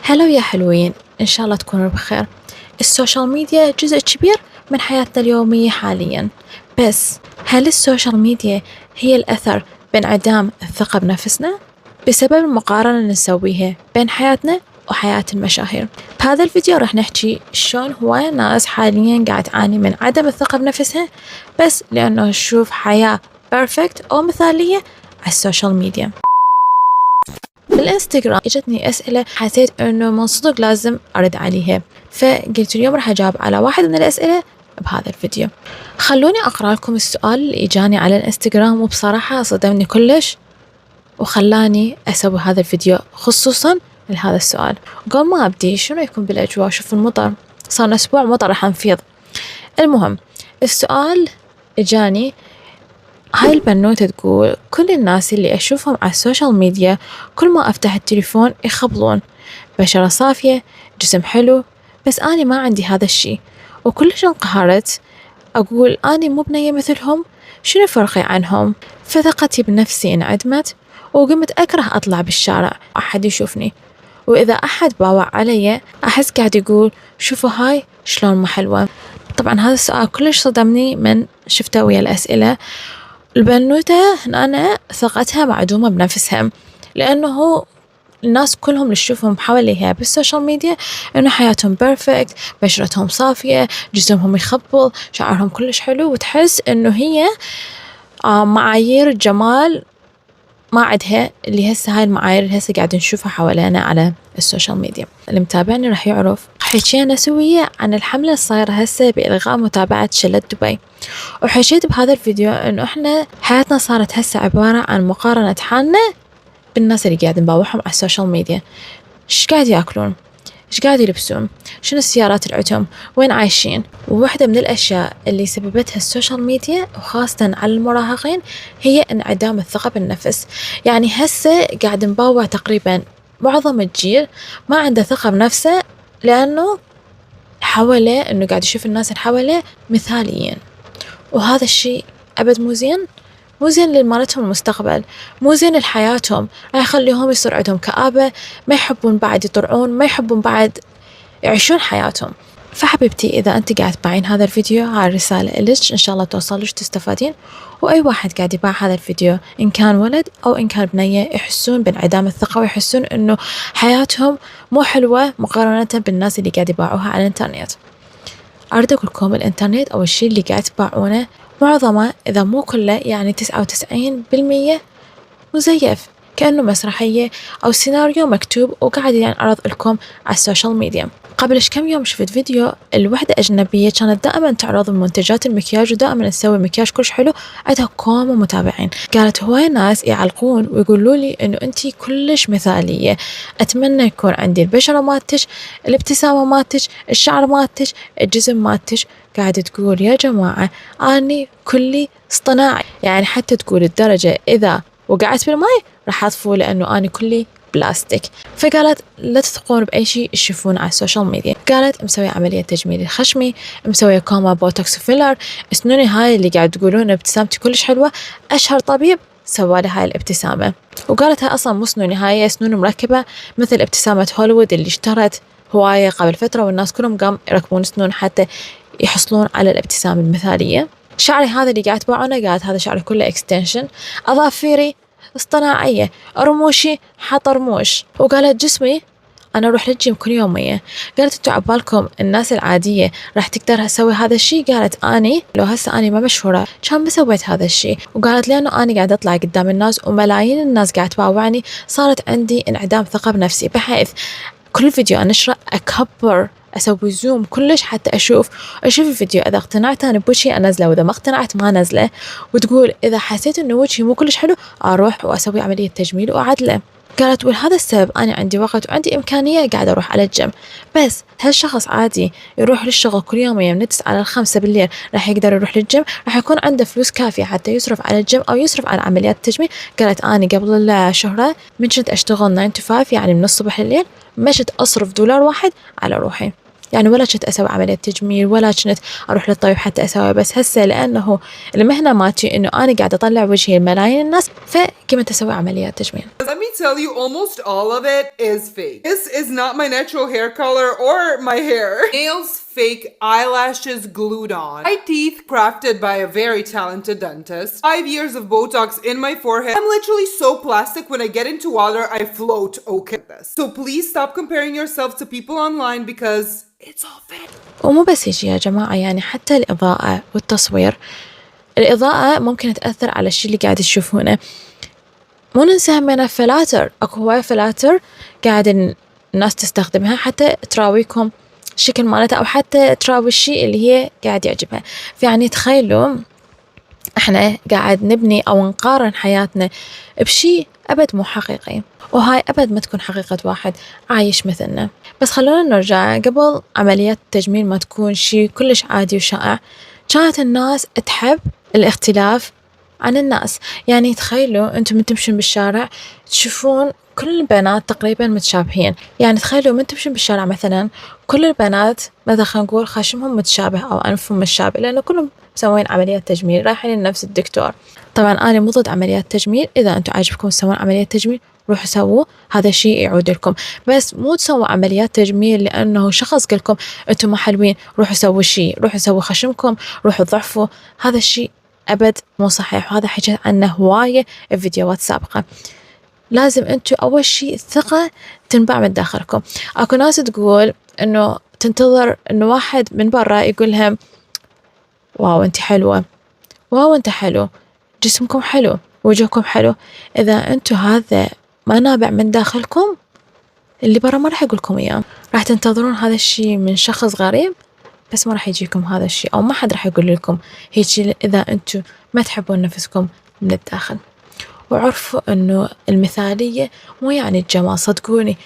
هلا يا حلوين، إن شاء الله تكونوا بخير. السوشيال ميديا جزء كبير من حياتنا اليومية حاليا، بس هل السوشيال ميديا هي الأثر بانعدام الثقة بنفسنا بسبب المقارنة اللي نسويها بين حياتنا وحياة المشاهير؟ بهذا الفيديو راح نحكي شلون هواية ناس حاليا قاعد تعاني من عدم الثقة بنفسها بس لأنه تشوف حياة بيرفكت أو مثالية على السوشيال ميديا. بالإنستغرام اجتني أسئلة حسيت إنه من صدق لازم أرد عليها، فقلت اليوم راح أجاوب على واحد من الأسئلة بهذا الفيديو. خلوني أقرأ لكم السؤال اللي إجاني على الإنستغرام، وبصراحة صدمني كلش وخلاني أسوي هذا الفيديو خصوصا لهذا السؤال. قبل ما أبدي، شنو يكون بالأجواء؟ شوف المطر، صار أسبوع مطر راح نفيض. المهم، السؤال إجاني، هاي البنوتة تقول: كل الناس اللي أشوفهم على السوشيال ميديا كل ما أفتح التليفون يخبلون، بشرة صافية، جسم حلو، بس أنا ما عندي هذا الشي. وكلش انقهرت، أقول أنا مو بنية مثلهم، شنو فرقي عنهم؟ فثقتي بنفسي انعدمت، وقمت أكره أطلع بالشارع أحد يشوفني، وإذا أحد باوع علي أحس قاعد يقول شوفوا هاي شلون ما حلوة. طبعا هذا السؤال كلش صدمني من شفته ويا الأسئلة. البنوتة أنا ثقتها معدومة بنفسها، لأنه الناس كلهم اللي تشوفهم حواليها بالسوشيال ميديا إنه حياتهم بيرفكت، بشرتهم صافية، جسمهم يخبل، شعرهم كلش حلو، وتحس إنه هي معايير جمال ما عدها، اللي هسه هاي المعايير اللي هسه قاعد نشوفها حوالينا على السوشيال ميديا. اللي متابعني راح يعرف حكينا سوية عن الحملة الصايرة هسه بإلغاء متابعة شلة دبي، وحكيت بهذا الفيديو إنه إحنا حياتنا صارت هسه عبارة عن مقارنة حالنا بالناس اللي قاعد نباوعهم على السوشيال ميديا. إيش قاعد يأكلون، إيش قاعد يلبسون، شنو السيارات اللي عندهم، وين عايشين. وواحدة من الأشياء اللي سببتها السوشيال ميديا وخاصة على المراهقين هي انعدام الثقة بالنفس. يعني هسه قاعد نباوع تقريبا معظم الجيل ما عنده ثقة بنفسه، لأنه حوله إنه قاعد يشوف الناس اللي حوله مثاليين، وهذا الشيء أبد مو زين، مو زين لمالتهم المستقبل، مو زين لحياتهم، راح يخليهم يصير عندهم كآبة، ما يحبون بعد يطلعون، ما يحبون بعد يعيشون حياتهم. فحبيبتي، إذا أنت قاعد تباعين هذا الفيديو، هاي الرسالة إلش، إن شاء الله توصلش تستفادين. وأي واحد قاعد يباع هذا الفيديو، إن كان ولد أو إن كان بنية، يحسون بانعدام الثقة ويحسون إنه حياتهم مو حلوة مقارنة بالناس اللي قاعد يباعوها على الإنترنت. أريد أقول لكم الإنترنت أو الشيء اللي قاعد تباعونه معظمه إذا مو كله يعني 99% مزيف، كأنه مسرحية أو سيناريو مكتوب وقاعد ينعرض لكم على السوشيال ميديا. قبل كم يوم شفت فيديو الوحدة أجنبية كانت دائما تعرض منتجات المكياج، ودائما تسوي مكياج كلش حلو، عندها كوم متابعين. قالت هواي ناس يعلقون ويقولوا لي إنه أنتي كلش مثالية، أتمنى يكون عندي البشرة مالتش، الابتسامة مالتش، الشعر مالتش، الجسم مالتش. قاعدة تقول يا جماعة أني كلي اصطناعي، يعني حتى تقول الدرجة إذا وقعت بالماء راح أطفو لأنه أنا كلي بلاستيك. فقالت لا تثقون بأي شيء تشوفون على السوشيال ميديا. قالت مسوية عملية تجميل خشمي، مسوية كوما، بوتوكس وفيلر، اسنوني هاي اللي قاعد تقولون ابتسامتي كلش حلوة، أشهر طبيب سوالي هاي الابتسامة. وقالت هاي أصلا مو سنوني، هاي سنون مركبة مثل ابتسامة هوليوود اللي اشتهرت هواية قبل فترة، والناس كلهم قام يركبون سنون حتى يحصلون على الابتسامة المثالية. شعري هذا اللي قاعد تباعونه، قالت هذا شعري كله اكستنشن، أظافيري اصطناعية، رموشي حاطة رموش. وقالت جسمي أنا أروح للجيم كل يومية. قالت انتوا عبالكم الناس العادية راح تقدر تسوي هذا الشيء؟ قالت أني لو هسه أني ما مشهورة كان ما سويت هذا الشيء. وقالت لأنه أنا قاعدة أطلع قدام الناس وملايين الناس قاعد تباوعني، صارت عندي انعدام ثقة بنفسي، بحيث كل فيديو أنشره أكبر، أسوي زوم كلش حتى أشوف الفيديو، إذا اقتنعت أنا بوجهي أنزله، وإذا ما اقتنعت ما نزله. وتقول إذا حسيت إنه وجهي مو كلش حلو أروح وأسوي عملية تجميل وأعدله. قالت ولهذا السبب أنا عندي وقت وعندي إمكانية قاعدة أروح على الجيم. بس هل شخص عادي يروح للشغل كل يوم من 9 ل 5 بالليل راح يقدر يروح للجيم؟ راح يكون عنده فلوس كافية حتى يصرف على الجيم أو يصرف على عمليات التجميل؟ قالت أنا قبل الشهرة من كنت أشتغل 9 to 5، يعني من الصبح لليل، ما كنت أصرف $1 على روحي. يعني ولا كنت أسوي عملية تجميل ولا كنت أروح للطبيب حتى أسوي، بس هسه لأنه المهنة مالتي إنه أنا قاعدة أطلع وجهي لملايين الناس فقمت أسوي عمليات تجميل. Let me tell you, almost all of it is fake. This is not my natural hair color or my hair. Nails fake, eyelashes glued on. My teeth crafted by a very talented dentist. 5 years of Botox in my forehead. I'm literally so plastic when I get into water, I float. Okay. So please stop comparing yourself to people online because it's all fake. ومو بس هيك يا جماعة، يعني حتى الإضاءة والتصوير، الإضاءة ممكن تأثر على الشيء اللي قاعد تشوفونه. مو ننسى همنا فلاتر، أكو هواي فلاتر قاعد الناس تستخدمها حتى تراويكم الشكل مالتها أو حتى تراوي الشيء اللي هي قاعد يعجبها. فيعني تخيلوا احنا قاعد نبني أو نقارن حياتنا بشيء أبد مو حقيقي، وهاي أبد ما تكون حقيقة واحد عايش مثلنا. بس خلونا نرجع قبل عمليات التجميل ما تكون شيء كلش عادي وشائع، كانت الناس تحب الاختلاف عن الناس. يعني تخيلوا أنتم من تمشون بالشارع تشوفون كل البنات تقريبا متشابهين. يعني تخيلوا من تمشون بالشارع مثلا كل البنات مثلا خلينا نقول خشمهم متشابه أو أنفهم متشابه، لأنه كلهم مسوين عمليات تجميل رايحين لنفس الدكتور. طبعا أنا مو ضد عمليات تجميل، إذا أنتم عاجبكم تسوون عمليات تجميل روحوا سووا، هذا شيء يعود لكم، بس مو تسووا عمليات تجميل لأنه شخص قال لكم أنتم ما حلوين روحوا سووا شيء، روحوا سووا خشمكم، روحوا ضعفوا. هذا الشيء أبد مو صحيح، وهذا حكيت عنه هواية في فيديوهات سابقة. لازم أنتم أول شيء الثقة تنبع من داخلكم. أكو ناس تقول إنه تنتظر إنه واحد من برا يقول لهم واو أنت حلوة، واو أنت حلو، جسمكم حلو، وجهكم حلو. إذا أنتم هذا ما نابع من داخلكم اللي برا ما راح يقولكم إياه. راح تنتظرون هذا الشيء من شخص غريب بس ما راح يجيكم هذا الشيء، أو ما حد راح يقول لكم هيك إذا أنتم ما تحبون نفسكم من الداخل. وعرفوا أنه المثالية مو يعني الجمال. صدقوني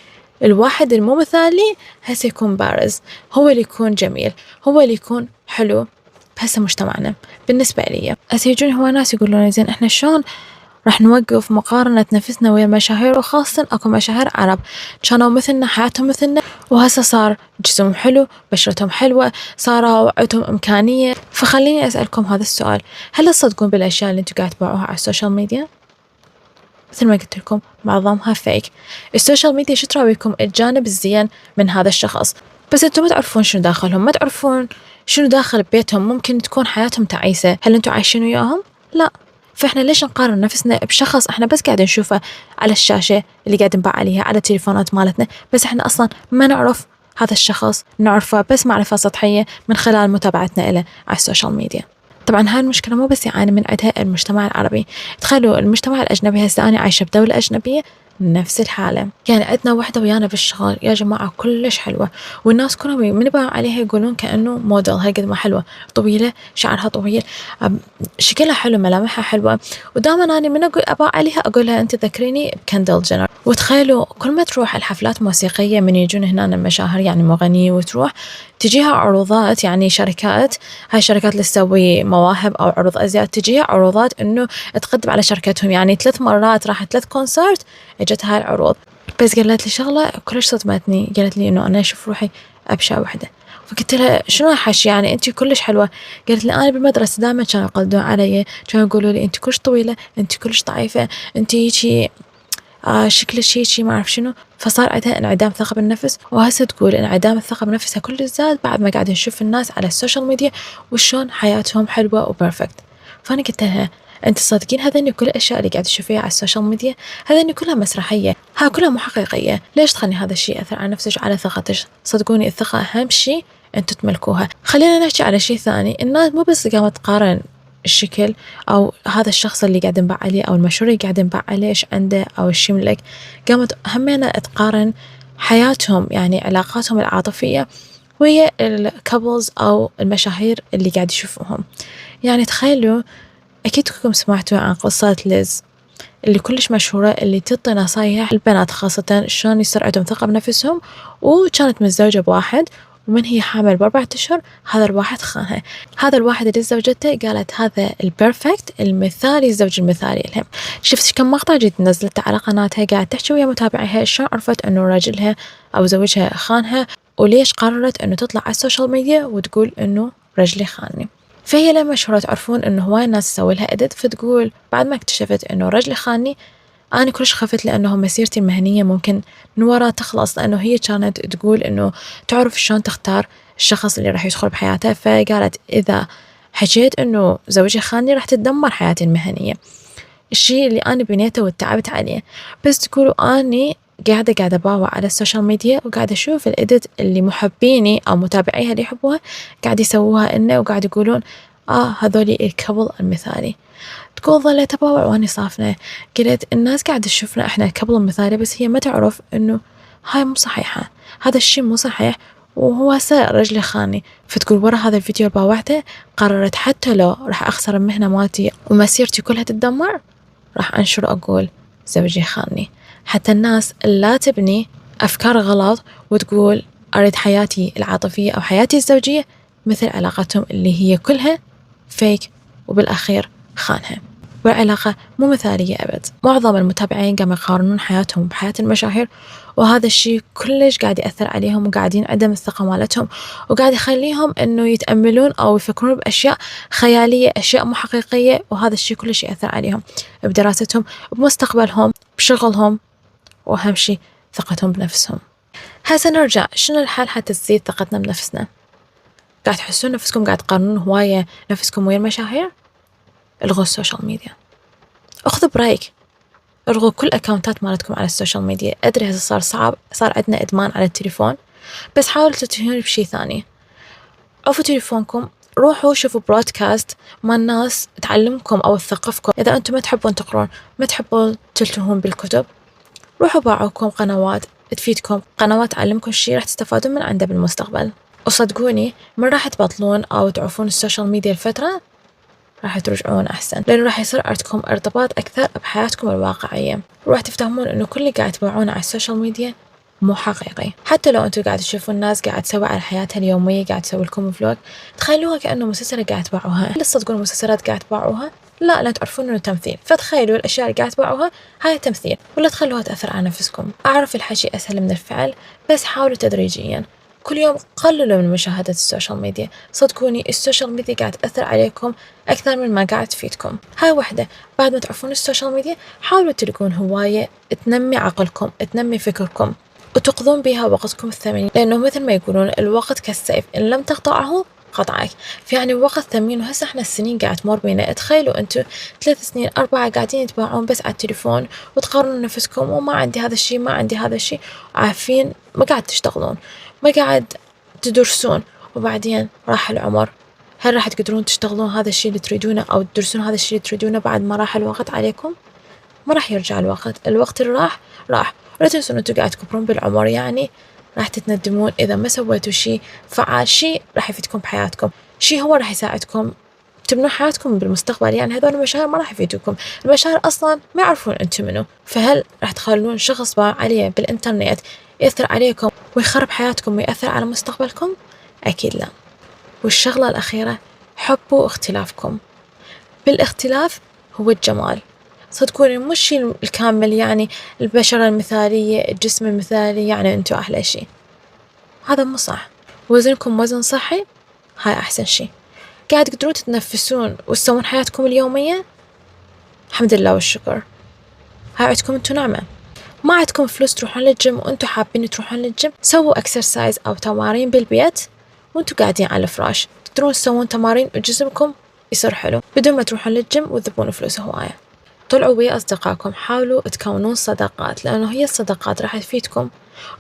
الواحد المو مثالي هسه يكون بارز، هو اللي يكون جميل، هو اللي يكون حلو بهسه مجتمعنا. بالنسبة لي هسه يجون هو ناس يقولون زين احنا شلون راح نوقف مقارنة نفسنا ويا المشاهير، وخاصة أكو مشاهير عرب كانوا مثلنا حياتهم مثلنا وهسه صار جسمهم حلو، بشرتهم حلوة، صاروا عندهم إمكانية. فخليني أسألكم هذا السؤال، هل تصدقون بالأشياء اللي أنتوا قاعد تباعوها على السوشيال ميديا؟ مثل ما قلت لكم معظمها فيك. السوشيال ميديا شو تراويكم الجانب الزين من هذا الشخص، بس أنتم ما تعرفون شنو داخلهم، ما تعرفون شنو داخل بيتهم. ممكن تكون حياتهم تعيسة، هل أنتم عايشين وياهم؟ لا. فإحنا ليش نقارن نفسنا بشخص إحنا بس قاعد نشوفه على الشاشة اللي قاعد نباع عليها على التليفونات مالتنا، بس إحنا أصلا ما نعرف هذا الشخص، نعرفه بس معرفة سطحية من خلال متابعتنا له على السوشيال ميديا. طبعا هاي المشكلة مو بس يعاني من عندها المجتمع العربي، تخيلوا المجتمع الأجنبي. هسه أنا عايشة بدولة أجنبية نفس الحالة. يعني عندنا وحدة ويانا بالشغل يا جماعة كلش حلوة، والناس كلهم من يباعوا عليها يقولون كأنه موديل، هاي قد ما حلوة، طويلة، شعرها طويل، شكلها حلو، ملامحها حلوة. ودائما أنا من أقول أباع عليها أقول لها أنت ذكريني بكندل جينر. وتخيلوا كل ما تروح الحفلات موسيقية من يجون هنا المشاهير يعني مغني، وتروح تجيها عروضات، يعني شركات، هاي الشركات اللي تسوي مواهب أو عروض أزياء تجيها عروضات إنه تقدم على شركتهم. يعني 3 مرات راحت 3 كونسرت اجت هاي العروض. بس قالت لي شغلة كلش صدمتني، قالت لي إنه أنا أشوف روحي أبشع وحدة. فقلت لها شنو حشي يعني أنتي كلش حلوة؟ قالت لي أنا بالمدرسة دائما كانوا يقلدون علي، كانوا يقولوا لي أنتي كلش طويلة، أنتي كلش ضعيفة، أنتي هيجي شكلش هيجي ما أعرف شنو. فصار عندها انعدام ثقة بالنفس، وهسه تقول انعدام الثقة بنفسها كل زاد بعد ما قاعد نشوف الناس على السوشيال ميديا وشون حياتهم حلوة وبرفكت. فأنا قلت لها أنت صادقين هذين كل الأشياء اللي قاعد تشوفيها على السوشيال ميديا هذين كلها مسرحية، ها كلها مو حقيقية. ليش تخلي هذا الشيء يأثر على نفسك وعلى ثقتك؟ صدقوني الثقة أهم شيء أنتوا تملكوها. خلينا نحكي على شيء ثاني. الناس مو بس قامت تقارن الشكل أو هذا الشخص اللي قاعد نباع عليه أو المشهور اللي قاعد نباع عليه إيش عنده أو إيش يملك، قامت همينة تقارن حياتهم يعني علاقاتهم العاطفية وهي الكابلز أو المشاهير اللي قاعد يشوفوهم. يعني تخيلوا أكيد كلكم سمعتوا عن قصة ليز اللي كلش مشهورة، اللي تعطي نصايح البنات خاصة شلون يصير عندهم ثقة بنفسهم، وكانت متزوجة بواحد ومن هي حامل ب4 أشهر هذا الواحد خانها. هذا الواحد اللي زوجته قالت هذا البرفكت المثالي، الزوج المثالي لهم. شفت كم مقطع جيت نزلته على قناتها قاعد تحكي ويا متابعيها شلون عرفت انه راجلها او زوجها خانها، وليش قررت انه تطلع على السوشيال ميديا وتقول انه رجلي خانني. فهي لما شهرت تعرفون انه هواي الناس تسوي لها ادت، فتقول بعد ما اكتشفت انه رجلي خانني أنا كلش خفت لأنه مسيرتي المهنية ممكن من وراء تخلص، لأنه هي كانت تقول إنه تعرف شلون تختار الشخص اللي راح يدخل بحياتها. فقالت إذا حكيت إنه زوجي خانني راح تتدمر حياتي المهنية، الشيء اللي أنا بنيته وتعبت عليه. بس تقولوا أني قاعدة باوع على السوشيال ميديا وقاعدة أشوف الإدت اللي محبيني أو متابعيها اللي يحبوها قاعد يسووها إنه وقاعد يقولون هذولي الكبل المثالي. تقول ظليت أباوع وأني صافنة، قلت الناس قاعدة تشوفنا إحنا كبل مثالي بس هي ما تعرف إنه هاي مو صحيحة، هذا الشيء مو صحيح وهو هسه رجلي خاني. فتقول ورا هذا الفيديو اللي باوعته قررت حتى لو راح أخسر المهنة مالتي ومسيرتي كلها تتدمر راح أنشر أقول زوجي خانني، حتى الناس لا تبني أفكار غلط وتقول أريد حياتي العاطفية أو حياتي الزوجية مثل علاقتهم اللي هي كلها فيك وبالأخير خانها. والعلاقة مو مثالية أبد. معظم المتابعين قاموا يقارنون حياتهم بحياة المشاهير، وهذا الشيء كلش قاعد يأثر عليهم وقاعدين عدم الثقة مالتهم، وقاعد يخليهم إنه يتأملون أو يفكرون بأشياء خيالية، أشياء مو حقيقية، وهذا الشيء كلش يأثر عليهم بدراستهم، بمستقبلهم، بشغلهم، وأهم شيء ثقتهم بنفسهم. هسه نرجع شنو الحل حتى تزيد ثقتنا بنفسنا؟ قاعد تحسون نفسكم قاعد تقارنون هواية نفسكم ويا المشاهير؟ الغوا السوشيال ميديا، اخذوا بريك، الغوا كل اكاونتات مالتكم على السوشيال ميديا. ادري هذا صار صعب، صار عندنا ادمان على التليفون، بس حاولوا تتهيون بشيء ثاني. عفوا تليفونكم، روحوا شوفوا برودكاست مال ناس تعلمكم او تثقفكم. اذا انتم ما تحبون تقرون، ما تحبون تلتهون بالكتب، روحوا باعوكم قنوات تفيدكم، قنوات تعلمكم شيء راح تستفادون من عنده بالمستقبل. وصدقوني من راح تبطلون او تعرفون السوشيال ميديا الفترة راح ترجعون أحسن، لأنه راح يصير عندكم ارتباط أكثر بحياتكم الواقعية، وراح تفهمون إنه كل اللي قاعد تبعونه على السوشيال ميديا مو حقيقي. حتى لو أنتوا قاعد تشوفون الناس قاعد تسوي على حياتها اليومية، قاعد تسوي لكم فلوج، تخيلوها كأنه مسلسلة قاعد تبعوها. هل تصدقون المسلسلات قاعد تبعوها؟ لا تعرفون إنه تمثيل، فتخيلوا الأشياء اللي قاعد تبعوها هاي تمثيل، ولا تخلوها تأثر على نفسكم. أعرف الحكي أسهل من الفعل، بس حاولوا تدريجيا. كل يوم قللوا من مشاهدة السوشيال ميديا. صدقوني السوشيال ميديا قاعد تأثر عليكم أكثر من ما قاعد تفيدكم. هاي وحدة. بعد ما تعرفون السوشيال ميديا حاولوا تلقون هواية تنمي عقلكم، تنمي فكركم، وتقضون بها وقتكم الثمين، لأنه مثل ما يقولون الوقت كالسيف إن لم تقطعه قطعك. يعني وقت ثمين. وهسه احنا السنين قاعد تمر بينا، تخيلوا انتوا 3 سنين 4 قاعدين تباعون بس على التليفون وتقارنون نفسكم، وما عندي هذا الشيء ما عندي هذا الشيء، عارفين ما قاعد تشتغلون، ما قاعد تدرسون، وبعدين راح العمر. هل راح تقدرون تشتغلون هذا الشيء اللي تريدونه أو تدرسون هذا الشيء اللي تريدونه بعد ما راح الوقت عليكم؟ ما راح يرجع الوقت اللي راح. ولا تنسون أنتوا قاعد تكبرون بالعمر، يعني راح تتندمون إذا ما سويتوا شيء فعال، شيء راح يفيدكم بحياتكم، شيء هو راح يساعدكم تبنوا حياتكم بالمستقبل. يعني هذول المشاهير ما راح يفيدوكم، المشاهير أصلا ما يعرفون أنتم منو. فهل راح تخلون شخص باع عليه بالإنترنت يأثر عليكم ويخرب حياتكم ويأثر على مستقبلكم؟ أكيد لا. والشغلة الأخيرة، حبوا اختلافكم. بالاختلاف هو الجمال. صدقوني مش شيء الكامل، يعني البشرة المثالية، الجسم المثالي يعني أنتوا أحلى شيء، هذا مو صح. وزنكم وزن صحي، هاي أحسن شيء. قاعد تقدرون تتنفسون وتسوون حياتكم اليومية، الحمد لله والشكر، هاي عندكم أنتوا نعمة. ما عندكم فلوس تروحون للجيم وأنتوا حابين تروحون للجيم، سووا اكسرسايز أو تمارين بالبيت وأنتوا قاعدين على الفراش، تقدرون تسوون تمارين وجسمكم يصير حلو بدون ما تروحون للجيم وتذبون فلوس هواية. طلعوا ويا أصدقائكم، حاولوا تكونون صداقات، لأنه هي الصداقات راح تفيدكم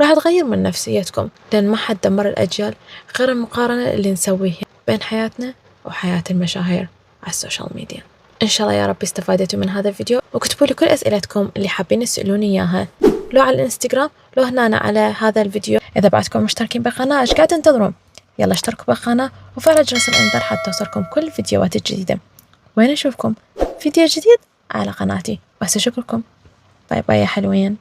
وراح تغير من نفسيتكم، لأن ما حد دمر الأجيال غير المقارنة اللي نسويها بين حياتنا وحياة المشاهير على السوشيال ميديا. إن شاء الله يا رب استفادتوا من هذا الفيديو، وكتبوا لي كل أسئلتكم اللي حابين تسألوني إياها، لو على الانستغرام لو هنا على هذا الفيديو. إذا بعدكم مشتركين بالقناة إيش قاعد تنتظرون؟ يلا اشتركوا بالقناة وفعلوا جرس الإنذار حتى توصلكم كل الفيديوهات الجديدة. وين نشوفكم فيديو جديد على قناتي. وهسه شكركم، باي باي يا حلوين.